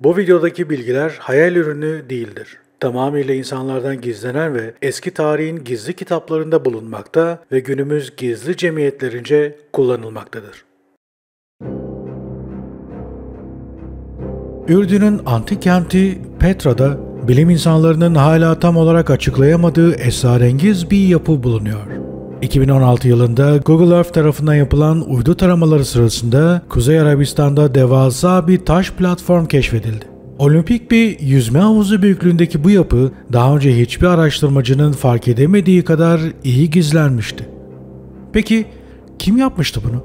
Bu videodaki bilgiler hayal ürünü değildir. Tamamıyla insanlardan gizlenen ve eski tarihin gizli kitaplarında bulunmakta ve günümüz gizli cemiyetlerince kullanılmaktadır. Ürdün'ün antik kenti Petra'da bilim insanlarının hala tam olarak açıklayamadığı esrarengiz bir yapı bulunuyor. 2016 yılında Google Earth tarafından yapılan uydu taramaları sırasında Kuzey Arabistan'da devasa bir taş platform keşfedildi. Olimpik bir yüzme havuzu büyüklüğündeki bu yapı daha önce hiçbir araştırmacının fark edemediği kadar iyi gizlenmişti. Peki kim yapmıştı bunu?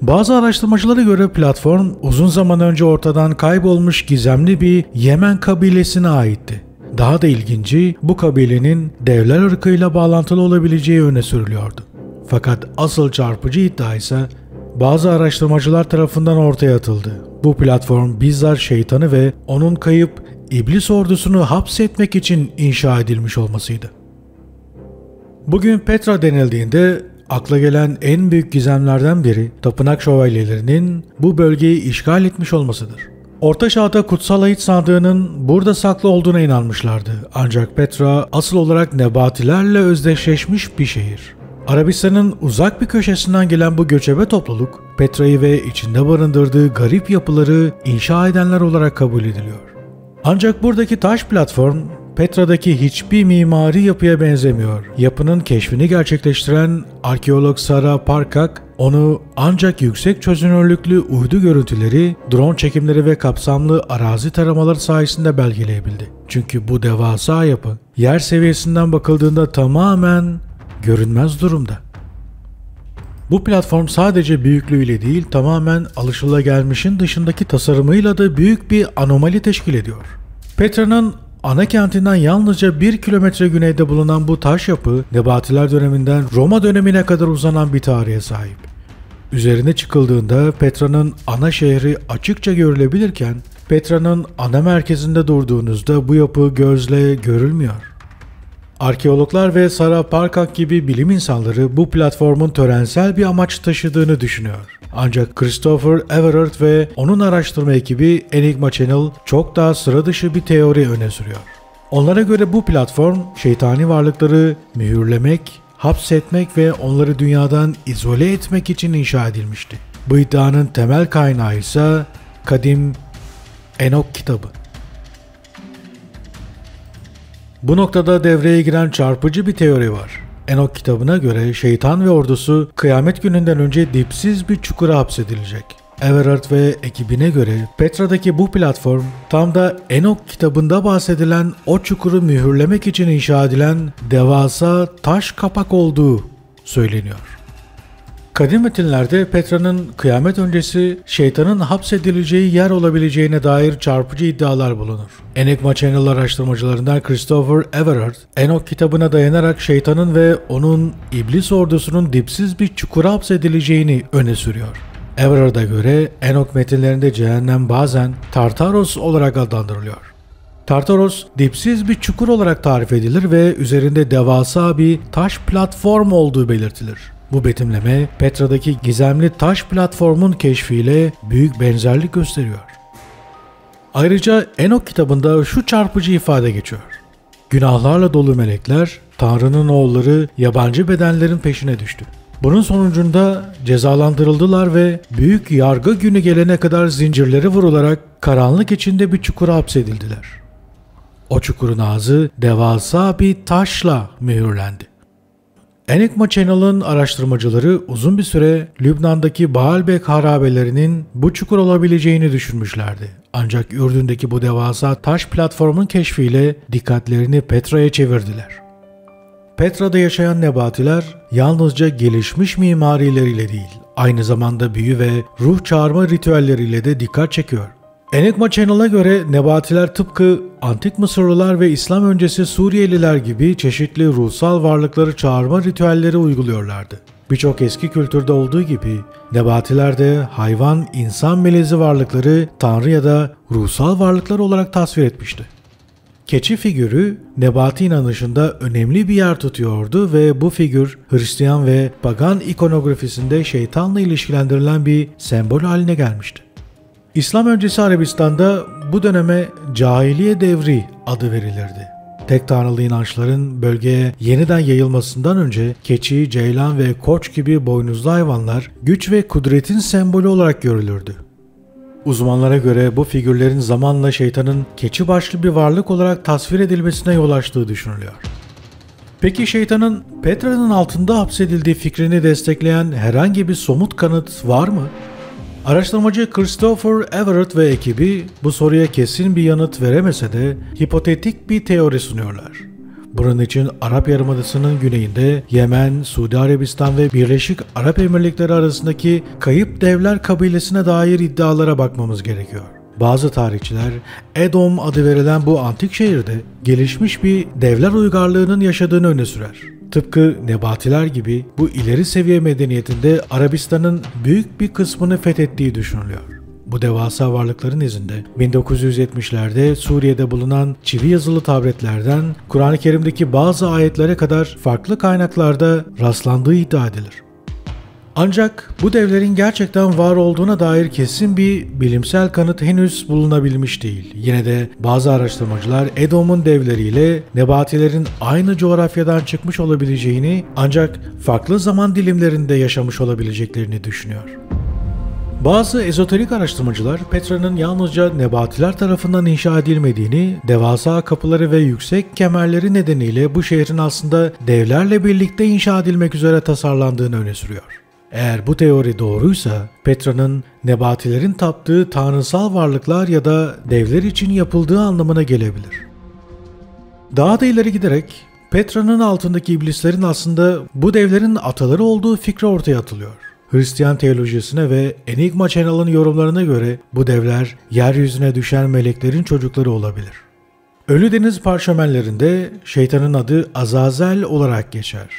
Bazı araştırmacılara göre platform uzun zaman önce ortadan kaybolmuş gizemli bir Yemen kabilesine aitti. Daha da ilginci, bu kabilenin devler ırkıyla bağlantılı olabileceği öne sürülüyordu. Fakat asıl çarpıcı iddia ise bazı araştırmacılar tarafından ortaya atıldı. Bu platform bizzat şeytanı ve onun kayıp iblis ordusunu hapsetmek için inşa edilmiş olmasıydı. Bugün Petra denildiğinde akla gelen en büyük gizemlerden biri tapınak şövalyelerinin bu bölgeyi işgal etmiş olmasıdır. Orta Çağ'da kutsal ahit sandığının burada saklı olduğuna inanmışlardı. Ancak Petra asıl olarak nebatilerle özdeşleşmiş bir şehir. Arabistan'ın uzak bir köşesinden gelen bu göçebe topluluk, Petra'yı ve içinde barındırdığı garip yapıları inşa edenler olarak kabul ediliyor. Ancak buradaki taş platform, Petra'daki hiçbir mimari yapıya benzemiyor. Yapının keşfini gerçekleştiren arkeolog Sarah Parkak, onu ancak yüksek çözünürlüklü uydu görüntüleri, drone çekimleri ve kapsamlı arazi taramaları sayesinde belgeleyebildi. Çünkü bu devasa yapı, yer seviyesinden bakıldığında tamamen görünmez durumda. Bu platform sadece büyüklüğüyle değil, tamamen alışılagelmişin dışındaki tasarımıyla da büyük bir anomali teşkil ediyor. Petra'nın ana kentinden yalnızca 1 kilometre güneyde bulunan bu taş yapı, Nebatiler döneminden Roma dönemine kadar uzanan bir tarihe sahip. Üzerine çıkıldığında Petra'nın ana şehri açıkça görülebilirken, Petra'nın ana merkezinde durduğunuzda bu yapı gözle görülmüyor. Arkeologlar ve Sarah Parkak gibi bilim insanları bu platformun törensel bir amaç taşıdığını düşünüyor. Ancak Christopher Everard ve onun araştırma ekibi Enigma Channel çok daha sıra dışı bir teori öne sürüyor. Onlara göre bu platform şeytani varlıkları mühürlemek, hapsetmek ve onları dünyadan izole etmek için inşa edilmişti. Bu iddianın temel kaynağı ise kadim Enok kitabı. Bu noktada devreye giren çarpıcı bir teori var. Enok kitabına göre şeytan ve ordusu kıyamet gününden önce dipsiz bir çukura hapsedilecek. Everard ve ekibine göre Petra'daki bu platform tam da Enok kitabında bahsedilen o çukuru mühürlemek için inşa edilen devasa taş kapak olduğu söyleniyor. Kadim metinlerde Petra'nın kıyamet öncesi şeytanın hapsedileceği yer olabileceğine dair çarpıcı iddialar bulunur. Enigma Channel araştırmacılarından Christopher Everard, Enok kitabına dayanarak şeytanın ve onun iblis ordusunun dipsiz bir çukura hapsedileceğini öne sürüyor. Everard'a göre Enok metinlerinde cehennem bazen Tartaros olarak adlandırılıyor. Tartaros, dipsiz bir çukur olarak tarif edilir ve üzerinde devasa bir taş platform olduğu belirtilir. Bu betimleme Petra'daki gizemli taş platformun keşfiyle büyük benzerlik gösteriyor. Ayrıca Enok kitabında şu çarpıcı ifade geçiyor. Günahlarla dolu melekler, Tanrı'nın oğulları yabancı bedenlerin peşine düştü. Bunun sonucunda cezalandırıldılar ve büyük yargı günü gelene kadar zincirleri vurularak karanlık içinde bir çukura hapsedildiler. O çukurun ağzı devasa bir taşla mühürlendi. Enigma Channel'ın araştırmacıları uzun bir süre Lübnan'daki Baalbek harabelerinin bu çukur olabileceğini düşünmüşlerdi. Ancak Ürdün'deki bu devasa taş platformun keşfiyle dikkatlerini Petra'ya çevirdiler. Petra'da yaşayan Nebatiler yalnızca gelişmiş mimarileriyle değil, aynı zamanda büyü ve ruh çağırma ritüelleriyle de dikkat çekiyor. Enigma Channel'a göre Nebatiler tıpkı antik Mısırlılar ve İslam öncesi Suriyeliler gibi çeşitli ruhsal varlıkları çağırma ritüelleri uyguluyorlardı. Birçok eski kültürde olduğu gibi Nebatiler de hayvan, insan melezi varlıkları tanrı ya da ruhsal varlıklar olarak tasvir etmişti. Keçi figürü Nebati inanışında önemli bir yer tutuyordu ve bu figür Hristiyan ve pagan ikonografisinde şeytanla ilişkilendirilen bir sembol haline gelmişti. İslam öncesi Arabistan'da bu döneme Cahiliye Devri adı verilirdi. Tek tanrılı inançların bölgeye yeniden yayılmasından önce keçi, ceylan ve koç gibi boynuzlu hayvanlar güç ve kudretin sembolü olarak görülürdü. Uzmanlara göre bu figürlerin zamanla şeytanın keçi başlı bir varlık olarak tasvir edilmesine yol açtığı düşünülüyor. Peki şeytanın Petra'nın altında hapsedildiği fikrini destekleyen herhangi bir somut kanıt var mı? Araştırmacı Christopher Everett ve ekibi bu soruya kesin bir yanıt veremese de hipotetik bir teori sunuyorlar. Bunun için Arap Yarımadası'nın güneyinde Yemen, Suudi Arabistan ve Birleşik Arap Emirlikleri arasındaki kayıp devler kabilesine dair iddialara bakmamız gerekiyor. Bazı tarihçiler Edom adı verilen bu antik şehirde gelişmiş bir devler uygarlığının yaşadığını öne sürer. Tıpkı Nebatiler gibi bu ileri seviye medeniyetinde Arabistan'ın büyük bir kısmını fethettiği düşünülüyor. Bu devasa varlıkların izinde 1970'lerde Suriye'de bulunan çivi yazılı tabletlerden Kur'an-ı Kerim'deki bazı ayetlere kadar farklı kaynaklarda rastlandığı iddia edilir. Ancak bu devlerin gerçekten var olduğuna dair kesin bir bilimsel kanıt henüz bulunabilmiş değil. Yine de bazı araştırmacılar Edom'un devleriyle Nebatilerin aynı coğrafyadan çıkmış olabileceğini ancak farklı zaman dilimlerinde yaşamış olabileceklerini düşünüyor. Bazı ezoterik araştırmacılar Petra'nın yalnızca Nebatiler tarafından inşa edilmediğini, devasa kapıları ve yüksek kemerleri nedeniyle bu şehrin aslında devlerle birlikte inşa edilmek üzere tasarlandığını öne sürüyor. Eğer bu teori doğruysa Petra'nın Nebatilerin taptığı tanrısal varlıklar ya da devler için yapıldığı anlamına gelebilir. Daha da ileri giderek Petra'nın altındaki iblislerin aslında bu devlerin ataları olduğu fikri ortaya atılıyor. Hristiyan teolojisine ve Enigma Channel'ın yorumlarına göre bu devler yeryüzüne düşen meleklerin çocukları olabilir. Ölü Deniz parşömenlerinde şeytanın adı Azazel olarak geçer.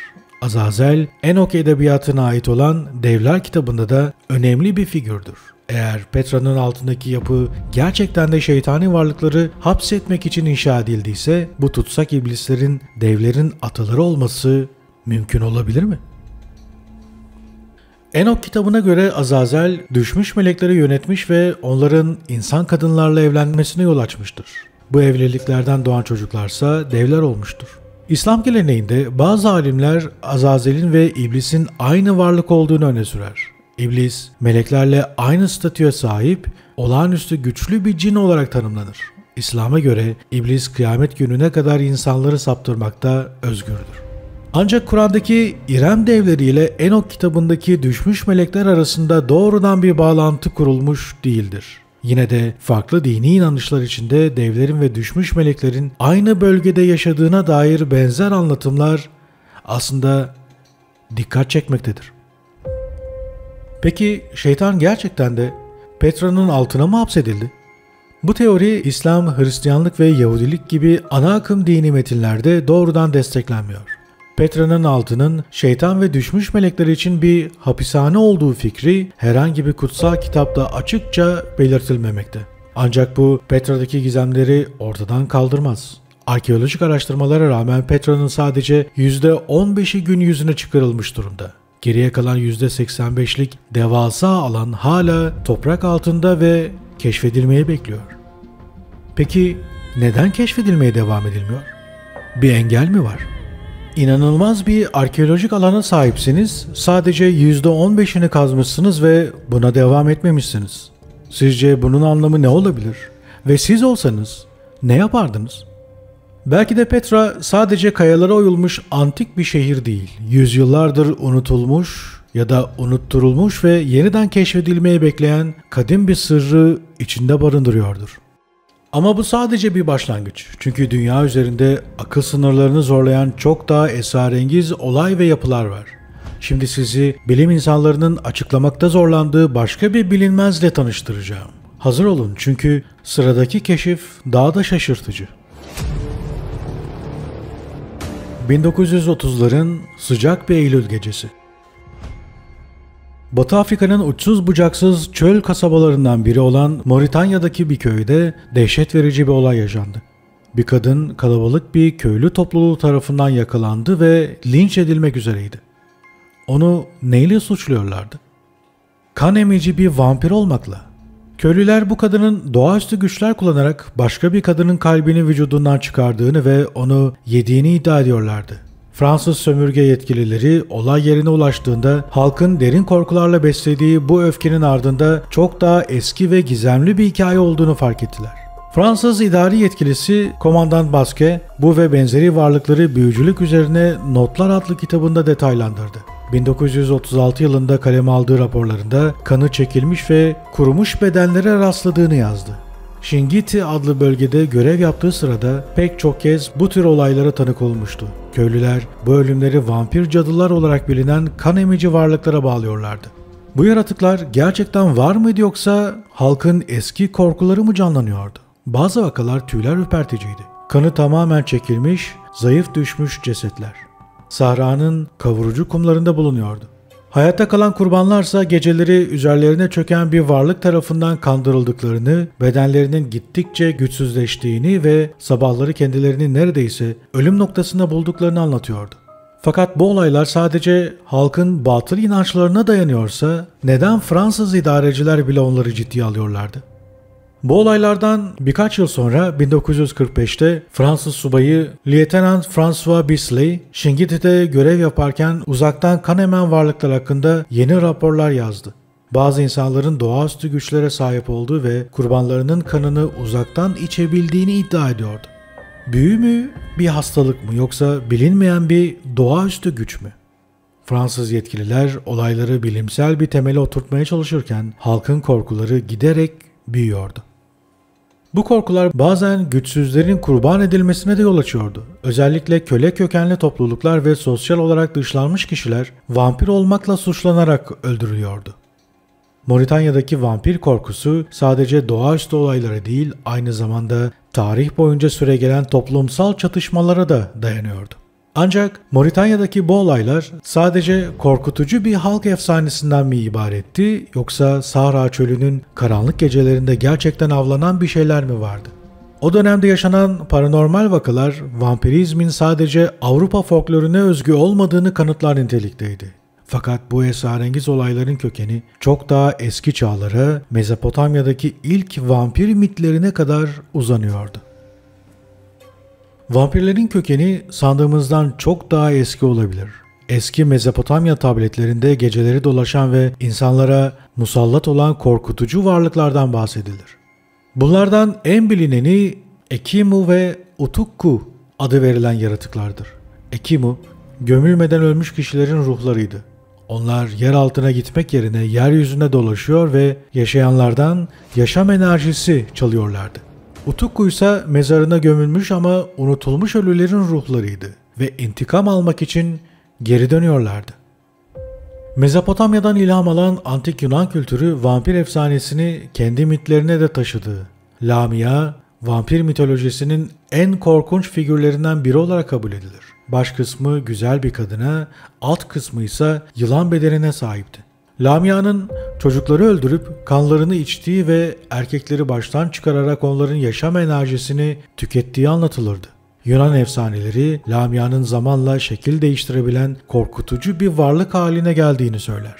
Azazel, Enok edebiyatına ait olan Devler kitabında da önemli bir figürdür. Eğer Petra'nın altındaki yapı gerçekten de şeytani varlıkları hapsetmek için inşa edildiyse bu tutsak iblislerin devlerin ataları olması mümkün olabilir mi? Enok kitabına göre Azazel düşmüş melekleri yönetmiş ve onların insan kadınlarla evlenmesine yol açmıştır. Bu evliliklerden doğan çocuklarsa devler olmuştur. İslam geleneğinde bazı alimler Azazel'in ve iblisin aynı varlık olduğunu öne sürer. İblis, meleklerle aynı statüye sahip, olağanüstü güçlü bir cin olarak tanımlanır. İslam'a göre iblis kıyamet gününe kadar insanları saptırmakta özgürdür. Ancak Kur'an'daki İrem devleri ile Enok kitabındaki düşmüş melekler arasında doğrudan bir bağlantı kurulmuş değildir. Yine de farklı dini inanışlar içinde devlerin ve düşmüş meleklerin aynı bölgede yaşadığına dair benzer anlatımlar aslında dikkat çekmektedir. Peki şeytan gerçekten de Petra'nın altına mı hapsedildi? Bu teori İslam, Hristiyanlık ve Yahudilik gibi ana akım dini metinlerde doğrudan desteklenmiyor. Petra'nın altının şeytan ve düşmüş melekler için bir hapishane olduğu fikri herhangi bir kutsal kitapta açıkça belirtilmemekte. Ancak bu Petra'daki gizemleri ortadan kaldırmaz. Arkeolojik araştırmalara rağmen Petra'nın sadece %15'i gün yüzüne çıkarılmış durumda. Geriye kalan %85'lik devasa alan hala toprak altında ve keşfedilmeye bekliyor. Peki neden keşfedilmeye devam edilmiyor? Bir engel mi var? İnanılmaz bir arkeolojik alana sahipsiniz, sadece %15'ini kazmışsınız ve buna devam etmemişsiniz. Sizce bunun anlamı ne olabilir? Ve siz olsanız ne yapardınız? Belki de Petra sadece kayalara oyulmuş antik bir şehir değil, yüzyıllardır unutulmuş ya da unutturulmuş ve yeniden keşfedilmeye bekleyen kadim bir sırrı içinde barındırıyordur. Ama bu sadece bir başlangıç. Çünkü dünya üzerinde akıl sınırlarını zorlayan çok daha esrarengiz olay ve yapılar var. Şimdi sizi bilim insanlarının açıklamakta zorlandığı başka bir bilinmezle tanıştıracağım. Hazır olun çünkü sıradaki keşif daha da şaşırtıcı. 1930'ların sıcak bir Eylül gecesi. Batı Afrika'nın uçsuz bucaksız çöl kasabalarından biri olan Moritanya'daki bir köyde dehşet verici bir olay yaşandı. Bir kadın kalabalık bir köylü topluluğu tarafından yakalandı ve linç edilmek üzereydi. Onu neyle suçluyorlardı? Kan emici bir vampir olmakla. Köylüler bu kadının doğaüstü güçler kullanarak başka bir kadının kalbini vücudundan çıkardığını ve onu yediğini iddia ediyorlardı. Fransız sömürge yetkilileri olay yerine ulaştığında halkın derin korkularla beslediği bu öfkenin ardında çok daha eski ve gizemli bir hikaye olduğunu fark ettiler. Fransız idari yetkilisi Komandan Basque bu ve benzeri varlıkları büyücülük üzerine Notlar adlı kitabında detaylandırdı. 1936 yılında kaleme aldığı raporlarında kanı çekilmiş ve kurumuş bedenlere rastladığını yazdı. Şingiti adlı bölgede görev yaptığı sırada pek çok kez bu tür olaylara tanık olmuştu. Köylüler bu ölümleri vampir cadılar olarak bilinen kan emici varlıklara bağlıyorlardı. Bu yaratıklar gerçekten var mıydı yoksa halkın eski korkuları mı canlanıyordu? Bazı vakalar tüyler ürperticiydi. Kanı tamamen çekilmiş, zayıf düşmüş cesetler. Sahranın kavurucu kumlarında bulunuyordu. Hayatta kalan kurbanlarsa geceleri üzerlerine çöken bir varlık tarafından kandırıldıklarını, bedenlerinin gittikçe güçsüzleştiğini ve sabahları kendilerini neredeyse ölüm noktasında bulduklarını anlatıyordu. Fakat bu olaylar sadece halkın batıl inançlarına dayanıyorsa neden Fransız idareciler bile onları ciddiye alıyorlardı? Bu olaylardan birkaç yıl sonra 1945'te Fransız subayı Lieutenant François Bisley, Şingiti'de görev yaparken uzaktan kan emen varlıklar hakkında yeni raporlar yazdı. Bazı insanların doğaüstü güçlere sahip olduğu ve kurbanlarının kanını uzaktan içebildiğini iddia ediyordu. Büyü mü, bir hastalık mı yoksa bilinmeyen bir doğaüstü güç mü? Fransız yetkililer olayları bilimsel bir temele oturtmaya çalışırken halkın korkuları giderek büyüyordu. Bu korkular bazen güçsüzlerin kurban edilmesine de yol açıyordu. Özellikle köle kökenli topluluklar ve sosyal olarak dışlanmış kişiler vampir olmakla suçlanarak öldürülüyordu. Moritanya'daki vampir korkusu sadece doğaüstü olaylara değil, aynı zamanda tarih boyunca süregelen toplumsal çatışmalara da dayanıyordu. Ancak Moritanya'daki bu olaylar sadece korkutucu bir halk efsanesinden mi ibaretti yoksa Sahra Çölü'nün karanlık gecelerinde gerçekten avlanan bir şeyler mi vardı? O dönemde yaşanan paranormal vakalar vampirizmin sadece Avrupa folkloruna özgü olmadığını kanıtlar nitelikteydi. Fakat bu esrarengiz olayların kökeni çok daha eski çağlara, Mezopotamya'daki ilk vampir mitlerine kadar uzanıyordu. Vampirlerin kökeni sandığımızdan çok daha eski olabilir. Eski Mezopotamya tabletlerinde geceleri dolaşan ve insanlara musallat olan korkutucu varlıklardan bahsedilir. Bunlardan en bilineni Ekimu ve Utukku adı verilen yaratıklardır. Ekimu, gömülmeden ölmüş kişilerin ruhlarıydı. Onlar yer altına gitmek yerine yeryüzünde dolaşıyor ve yaşayanlardan yaşam enerjisi çalıyorlardı. Utukku ise mezarına gömülmüş ama unutulmuş ölülerin ruhlarıydı ve intikam almak için geri dönüyorlardı. Mezopotamya'dan ilham alan antik Yunan kültürü vampir efsanesini kendi mitlerine de taşıdı. Lamia, vampir mitolojisinin en korkunç figürlerinden biri olarak kabul edilir. Baş kısmı güzel bir kadına, alt kısmı ise yılan bedenine sahipti. Lamia'nın çocukları öldürüp kanlarını içtiği ve erkekleri baştan çıkararak onların yaşam enerjisini tükettiği anlatılırdı. Yunan efsaneleri Lamia'nın zamanla şekil değiştirebilen korkutucu bir varlık haline geldiğini söyler.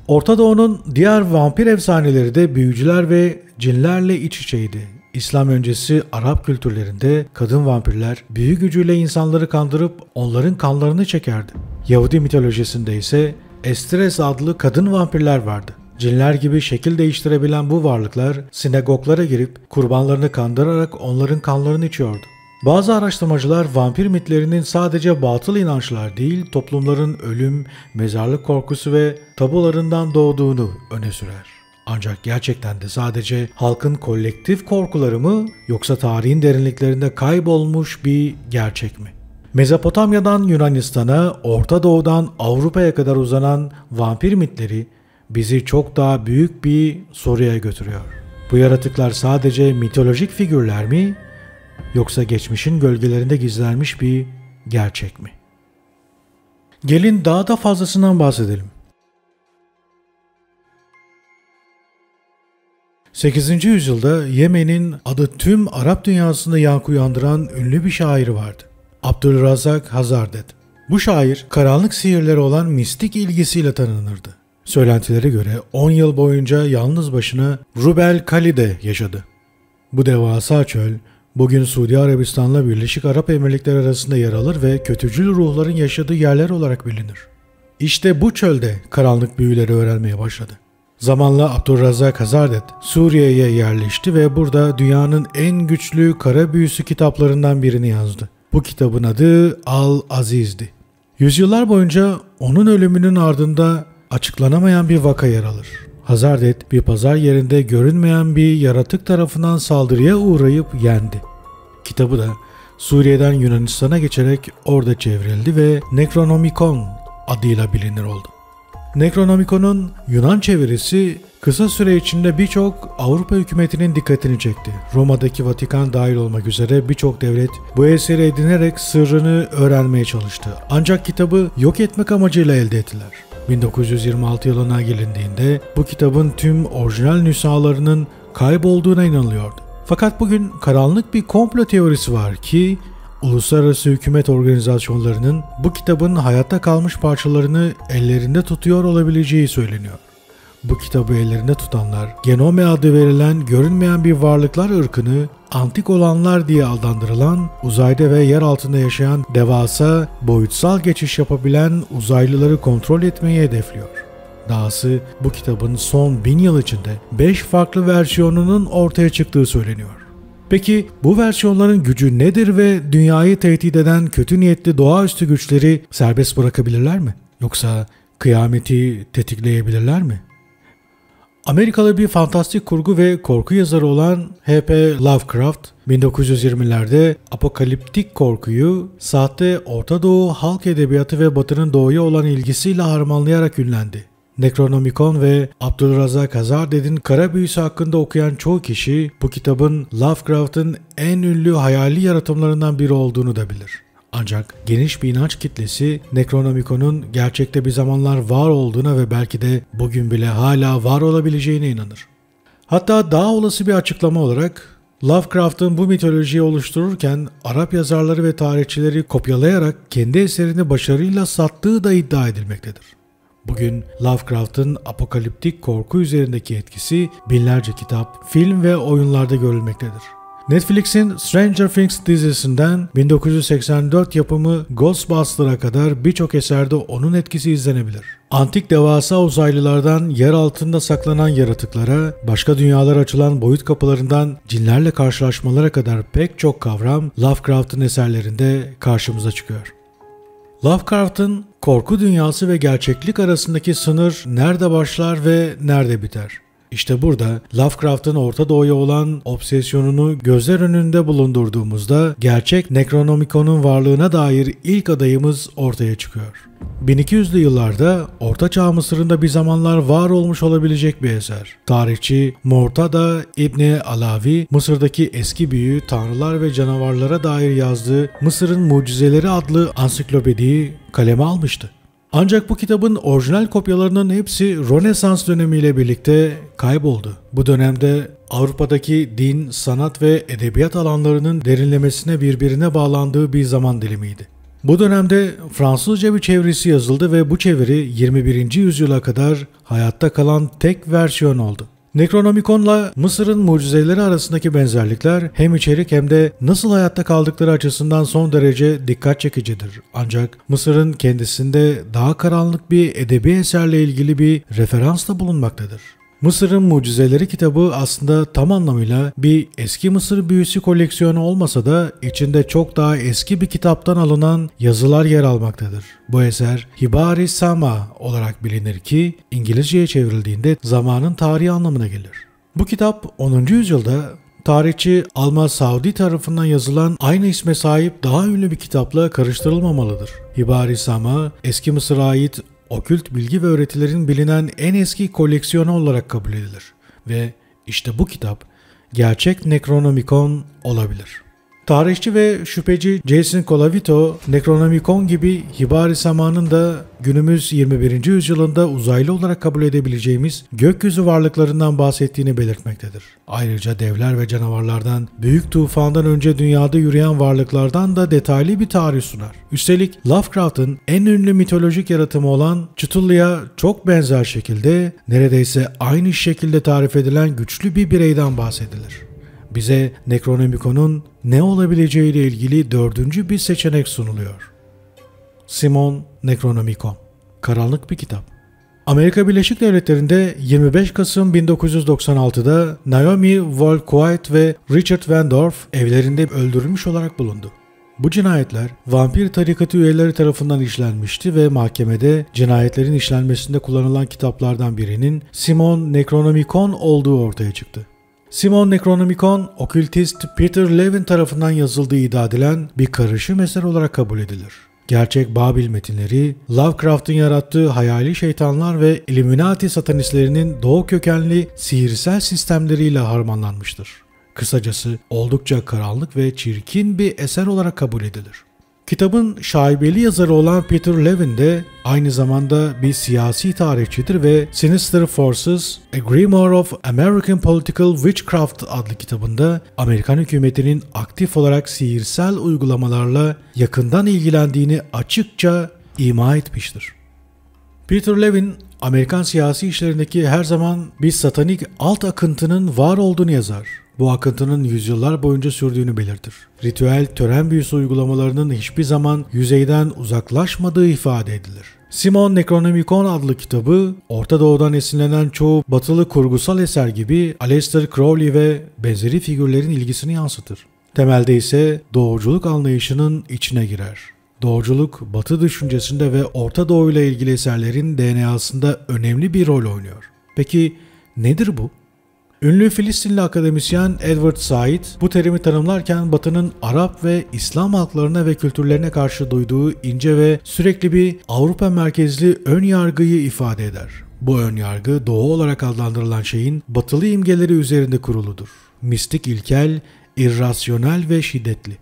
Orta Doğu'nun diğer vampir efsaneleri de büyücüler ve cinlerle iç içeydi. İslam öncesi Arap kültürlerinde kadın vampirler büyü gücüyle insanları kandırıp onların kanlarını çekerdi. Yahudi mitolojisinde ise Estres adlı kadın vampirler vardı. Cinler gibi şekil değiştirebilen bu varlıklar sinagoglara girip kurbanlarını kandırarak onların kanlarını içiyordu. Bazı araştırmacılar vampir mitlerinin sadece batıl inançlar değil, toplumların ölüm, mezarlık korkusu ve tabularından doğduğunu öne sürer. Ancak gerçekten de sadece halkın kolektif korkuları mı yoksa tarihin derinliklerinde kaybolmuş bir gerçek mi? Mezopotamya'dan Yunanistan'a, Orta Doğu'dan Avrupa'ya kadar uzanan vampir mitleri bizi çok daha büyük bir soruya götürüyor. Bu yaratıklar sadece mitolojik figürler mi yoksa geçmişin gölgelerinde gizlenmiş bir gerçek mi? Gelin daha da fazlasından bahsedelim. 8. yüzyılda Yemen'in adı tüm Arap dünyasında yankı uyandıran ünlü bir şair vardı. Abdülrazak Hazardet. Bu şair karanlık sihirleri olan mistik ilgisiyle tanınırdı. Söylentilere göre 10 yıl boyunca yalnız başına Rub el-Khali'de yaşadı. Bu devasa çöl, bugün Suudi Arabistan'la Birleşik Arap Emirlikleri arasında yer alır ve kötücül ruhların yaşadığı yerler olarak bilinir. İşte bu çölde karanlık büyüleri öğrenmeye başladı. Zamanla Abdurrazzak Hazardet Suriye'ye yerleşti ve burada dünyanın en güçlü kara büyüsü kitaplarından birini yazdı. Bu kitabın adı Al-Aziz'di. Yüzyıllar boyunca onun ölümünün ardında açıklanamayan bir vaka yer alır. Hazardet bir pazar yerinde görünmeyen bir yaratık tarafından saldırıya uğrayıp yendi. Kitabı da Suriye'den Yunanistan'a geçerek orada çevrildi ve Necronomicon adıyla bilinir oldu. Necronomicon'un Yunan çevirisi kısa süre içinde birçok Avrupa hükümetinin dikkatini çekti. Roma'daki Vatikan dahil olmak üzere birçok devlet bu eseri edinerek sırrını öğrenmeye çalıştı. Ancak kitabı yok etmek amacıyla elde ettiler. 1926 yılına gelindiğinde bu kitabın tüm orijinal nüshalarının kaybolduğuna inanılıyordu. Fakat bugün karanlık bir komplo teorisi var ki uluslararası hükümet organizasyonlarının bu kitabın hayatta kalmış parçalarını ellerinde tutuyor olabileceği söyleniyor. Bu kitabı ellerinde tutanlar, genome adı verilen görünmeyen bir varlıklar ırkını antik olanlar diye adlandırılan, uzayda ve yer altında yaşayan devasa, boyutsal geçiş yapabilen uzaylıları kontrol etmeyi hedefliyor. Dahası bu kitabın son 1000 yıl içinde 5 farklı versiyonunun ortaya çıktığı söyleniyor. Peki bu versiyonların gücü nedir ve dünyayı tehdit eden kötü niyetli doğaüstü güçleri serbest bırakabilirler mi? Yoksa kıyameti tetikleyebilirler mi? Amerikalı bir fantastik kurgu ve korku yazarı olan H.P. Lovecraft, 1920'lerde apokaliptik korkuyu sahte Orta Doğu halk edebiyatı ve Batı'nın doğuya olan ilgisiyle harmanlayarak ünlendi. Necronomicon ve Abdurrazzak Hazardet'in kara büyüsü hakkında okuyan çoğu kişi bu kitabın Lovecraft'ın en ünlü hayali yaratımlarından biri olduğunu da bilir. Ancak geniş bir inanç kitlesi Necronomicon'un gerçekte bir zamanlar var olduğuna ve belki de bugün bile hala var olabileceğine inanır. Hatta daha olası bir açıklama olarak Lovecraft'ın bu mitolojiyi oluştururken Arap yazarları ve tarihçileri kopyalayarak kendi eserini başarıyla sattığı da iddia edilmektedir. Bugün Lovecraft'ın apokaliptik korku üzerindeki etkisi binlerce kitap, film ve oyunlarda görülmektedir. Netflix'in Stranger Things dizisinden 1984 yapımı Ghostbusters'a kadar birçok eserde onun etkisi izlenebilir. Antik devasa uzaylılardan yer altında saklanan yaratıklara, başka dünyalara açılan boyut kapılarından cinlerle karşılaşmalara kadar pek çok kavram Lovecraft'ın eserlerinde karşımıza çıkıyor. Lovecraft'ın korku dünyası ve gerçeklik arasındaki sınır nerede başlar ve nerede biter? İşte burada Lovecraft'ın Orta Doğu'ya olan obsesyonunu gözler önünde bulundurduğumuzda gerçek Necronomicon'un varlığına dair ilk adayımız ortaya çıkıyor. 1200'lü yıllarda Orta Çağ Mısır'ında bir zamanlar var olmuş olabilecek bir eser. Tarihçi Mortada İbni Alavi, Mısır'daki eski büyü, tanrılar ve canavarlara dair yazdığı Mısır'ın Mucizeleri adlı ansiklopediyi kaleme almıştı. Ancak bu kitabın orijinal kopyalarının hepsi Rönesans dönemiyle birlikte kayboldu. Bu dönemde Avrupa'daki din, sanat ve edebiyat alanlarının derinlemesine birbirine bağlandığı bir zaman dilimiydi. Bu dönemde Fransızca bir çevirisi yazıldı ve bu çeviri 21. yüzyıla kadar hayatta kalan tek versiyon oldu. Necronomicon'la Mısır'ın mucizeleri arasındaki benzerlikler hem içerik hem de nasıl hayatta kaldıkları açısından son derece dikkat çekicidir. Ancak Mısır'ın kendisinde daha karanlık bir edebi eserle ilgili bir referans da bulunmaktadır. Mısır'ın Mucizeleri kitabı aslında tam anlamıyla bir eski Mısır büyüsü koleksiyonu olmasa da içinde çok daha eski bir kitaptan alınan yazılar yer almaktadır. Bu eser Hibari Sama olarak bilinir ki İngilizceye çevrildiğinde zamanın tarihi anlamına gelir. Bu kitap 10. yüzyılda tarihçi Al-Masaudi tarafından yazılan aynı isme sahip daha ünlü bir kitapla karıştırılmamalıdır. Hibari Sama, eski Mısır'a ait okült bilgi ve öğretilerin bilinen en eski koleksiyonu olarak kabul edilir ve işte bu kitap gerçek Necronomicon olabilir. Tarihçi ve şüpheci Jason Colavito, Necronomicon gibi Hibari Sama'nın da günümüz 21. yüzyılında uzaylı olarak kabul edebileceğimiz gökyüzü varlıklarından bahsettiğini belirtmektedir. Ayrıca devler ve canavarlardan, büyük tufandan önce dünyada yürüyen varlıklardan da detaylı bir tarih sunar. Üstelik Lovecraft'ın en ünlü mitolojik yaratımı olan Cthulhu'ya çok benzer şekilde, neredeyse aynı şekilde tarif edilen güçlü bir bireyden bahsedilir. Bize Necronomicon'un ne olabileceğiyle ilgili dördüncü bir seçenek sunuluyor. Simon Necronomicon. Karanlık bir kitap. Amerika Birleşik Devletleri'nde 25 Kasım 1996'da Naomi Wolf-White ve Richard Van Dorf evlerinde öldürülmüş olarak bulundu. Bu cinayetler vampir tarikatı üyeleri tarafından işlenmişti ve mahkemede cinayetlerin işlenmesinde kullanılan kitaplardan birinin Simon Necronomicon olduğu ortaya çıktı. Simon Necronomicon, okültist Peter Levin tarafından yazıldığı iddia edilen bir karışım eser olarak kabul edilir. Gerçek Babil metinleri, Lovecraft'ın yarattığı hayali şeytanlar ve Illuminati satanistlerinin doğu kökenli sihirsel sistemleriyle harmanlanmıştır. Kısacası oldukça karanlık ve çirkin bir eser olarak kabul edilir. Kitabın şaibeli yazarı olan Peter Levin de aynı zamanda bir siyasi tarihçidir ve Sinister Forces, A Grimoire of American Political Witchcraft adlı kitabında Amerikan hükümetinin aktif olarak sihirsel uygulamalarla yakından ilgilendiğini açıkça ima etmiştir. Peter Levin, Amerikan siyasi işlerindeki her zaman bir satanik alt akıntının var olduğunu yazar. Bu akıntının yüzyıllar boyunca sürdüğünü belirtir. Ritüel tören büyüsü uygulamalarının hiçbir zaman yüzeyden uzaklaşmadığı ifade edilir. Simon Necronomicon adlı kitabı, Orta Doğu'dan esinlenen çoğu batılı kurgusal eser gibi Aleister Crowley ve benzeri figürlerin ilgisini yansıtır. Temelde ise doğuculuk anlayışının içine girer. Doğuculuk, Batı düşüncesinde ve Orta Doğu ile ilgili eserlerin DNA'sında önemli bir rol oynuyor. Peki nedir bu? Ünlü Filistinli akademisyen Edward Said bu terimi tanımlarken Batı'nın Arap ve İslam halklarına ve kültürlerine karşı duyduğu ince ve sürekli bir Avrupa merkezli ön yargıyı ifade eder. Bu ön yargı Doğu olarak adlandırılan şeyin batılı imgeleri üzerinde kuruludur. Mistik ilkel, irrasyonel ve şiddetli.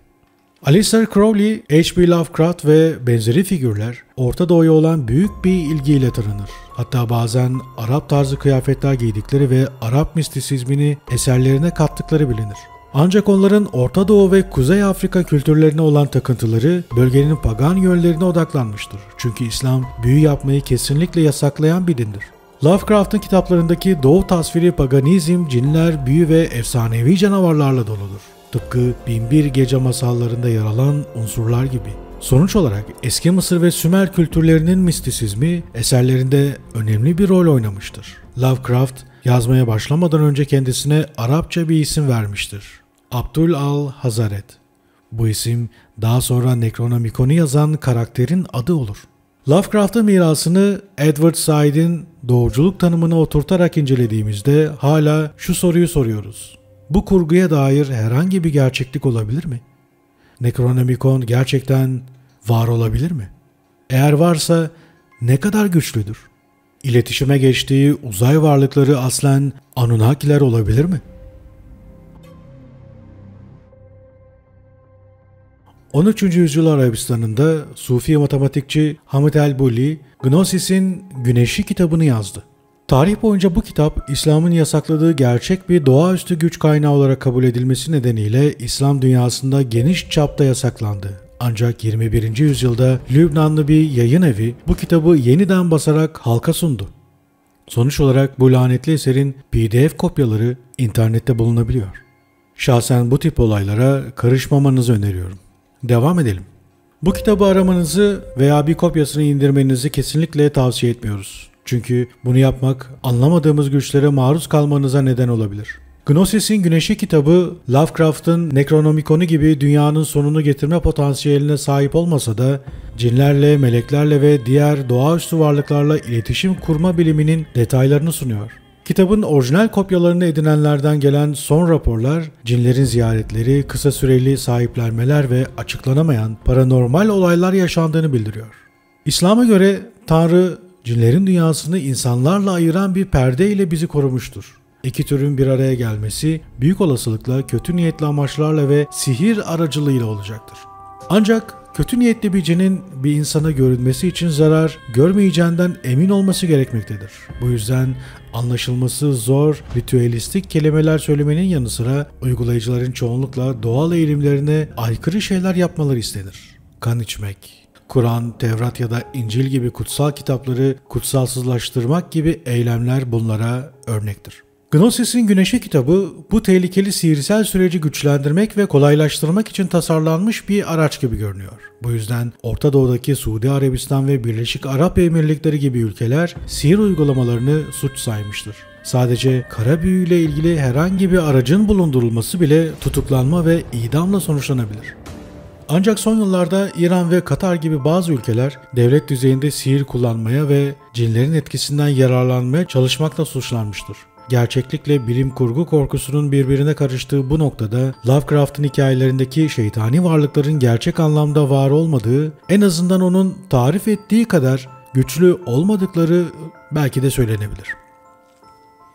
Aleister Crowley, H.P. Lovecraft ve benzeri figürler Orta Doğu'ya olan büyük bir ilgiyle tanınır. Hatta bazen Arap tarzı kıyafetler giydikleri ve Arap mistisizmini eserlerine kattıkları bilinir. Ancak onların Orta Doğu ve Kuzey Afrika kültürlerine olan takıntıları bölgenin pagan yönlerine odaklanmıştır. Çünkü İslam büyü yapmayı kesinlikle yasaklayan bir dindir. Lovecraft'ın kitaplarındaki Doğu tasviri paganizm, cinler, büyü ve efsanevi canavarlarla doludur. Tıpkı Binbir Gece masallarında yer alan unsurlar gibi. Sonuç olarak eski Mısır ve Sümer kültürlerinin mistisizmi eserlerinde önemli bir rol oynamıştır. Lovecraft yazmaya başlamadan önce kendisine Arapça bir isim vermiştir. Abdul al-Hazaret. Bu isim daha sonra Necronomicon'u yazan karakterin adı olur. Lovecraft'ın mirasını Edward Said'in doğuculuk tanımına oturtarak incelediğimizde hala şu soruyu soruyoruz. Bu kurguya dair herhangi bir gerçeklik olabilir mi? Necronomicon gerçekten var olabilir mi? Eğer varsa ne kadar güçlüdür? İletişime geçtiği uzay varlıkları aslen Anunnakiler olabilir mi? 13. yüzyıl Arabistan'ında Sufi matematikçi Hamid el-Bulli, Gnosis'in Güneşi kitabını yazdı. Tarih boyunca bu kitap, İslam'ın yasakladığı gerçek bir doğaüstü güç kaynağı olarak kabul edilmesi nedeniyle İslam dünyasında geniş çapta yasaklandı. Ancak 21. yüzyılda Lübnanlı bir yayın evi bu kitabı yeniden basarak halka sundu. Sonuç olarak bu lanetli eserin PDF kopyaları internette bulunabiliyor. Şahsen bu tip olaylara karışmamanızı öneriyorum. Devam edelim. Bu kitabı aramanızı veya bir kopyasını indirmenizi kesinlikle tavsiye etmiyoruz. Çünkü bunu yapmak anlamadığımız güçlere maruz kalmanıza neden olabilir. Gnosis'in Güneşi kitabı Lovecraft'ın Necronomicon'u gibi dünyanın sonunu getirme potansiyeline sahip olmasa da cinlerle, meleklerle ve diğer doğaüstü varlıklarla iletişim kurma biliminin detaylarını sunuyor. Kitabın orijinal kopyalarını edinenlerden gelen son raporlar, cinlerin ziyaretleri, kısa süreli sahiplenmeler ve açıklanamayan paranormal olaylar yaşandığını bildiriyor. İslam'a göre Tanrı, cinlerin dünyasını insanlarla ayıran bir perde ile bizi korumuştur. İki türün bir araya gelmesi büyük olasılıkla kötü niyetli amaçlarla ve sihir aracılığıyla olacaktır. Ancak kötü niyetli bir cinin bir insana görünmesi için zarar görmeyeceğinden emin olması gerekmektedir. Bu yüzden anlaşılması zor, ritüelistik kelimeler söylemenin yanı sıra uygulayıcıların çoğunlukla doğal eğilimlerine aykırı şeyler yapmaları istenir. Kan içmek, Kur'an, Tevrat ya da İncil gibi kutsal kitapları kutsalsızlaştırmak gibi eylemler bunlara örnektir. Gnosis'in Güneşi kitabı bu tehlikeli sihirsel süreci güçlendirmek ve kolaylaştırmak için tasarlanmış bir araç gibi görünüyor. Bu yüzden Orta Doğu'daki Suudi Arabistan ve Birleşik Arap Emirlikleri gibi ülkeler sihir uygulamalarını suç saymıştır. Sadece kara büyüyle ilgili herhangi bir aracın bulundurulması bile tutuklanma ve idamla sonuçlanabilir. Ancak son yıllarda İran ve Katar gibi bazı ülkeler devlet düzeyinde sihir kullanmaya ve cinlerin etkisinden yararlanmaya çalışmakla suçlanmıştır. Gerçeklikle bilim kurgu korkusunun birbirine karıştığı bu noktada Lovecraft'ın hikayelerindeki şeytani varlıkların gerçek anlamda var olmadığı, en azından onun tarif ettiği kadar güçlü olmadıkları belki de söylenebilir.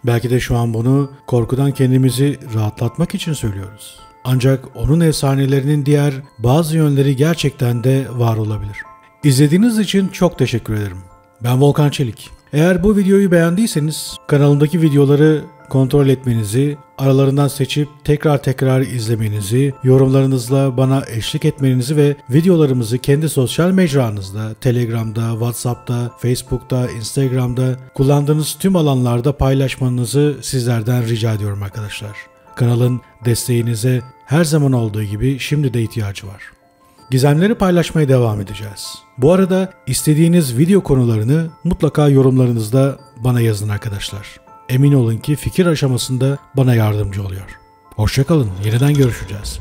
Belki de şu an bunu korkudan kendimizi rahatlatmak için söylüyoruz. Ancak onun efsanelerinin diğer bazı yönleri gerçekten de var olabilir. İzlediğiniz için çok teşekkür ederim. Ben Volkan Çelik. Eğer bu videoyu beğendiyseniz kanalımdaki videoları kontrol etmenizi, aralarından seçip tekrar izlemenizi, yorumlarınızla bana eşlik etmenizi ve videolarımızı kendi sosyal mecranızda, Telegram'da, WhatsApp'ta, Facebook'ta, Instagram'da kullandığınız tüm alanlarda paylaşmanızı sizlerden rica ediyorum arkadaşlar. Kanalın desteğinize her zaman olduğu gibi şimdi de ihtiyacı var. Gizemleri paylaşmaya devam edeceğiz. Bu arada istediğiniz video konularını mutlaka yorumlarınızda bana yazın arkadaşlar. Emin olun ki fikir aşamasında bana yardımcı oluyor. Hoşça kalın, yeniden görüşeceğiz.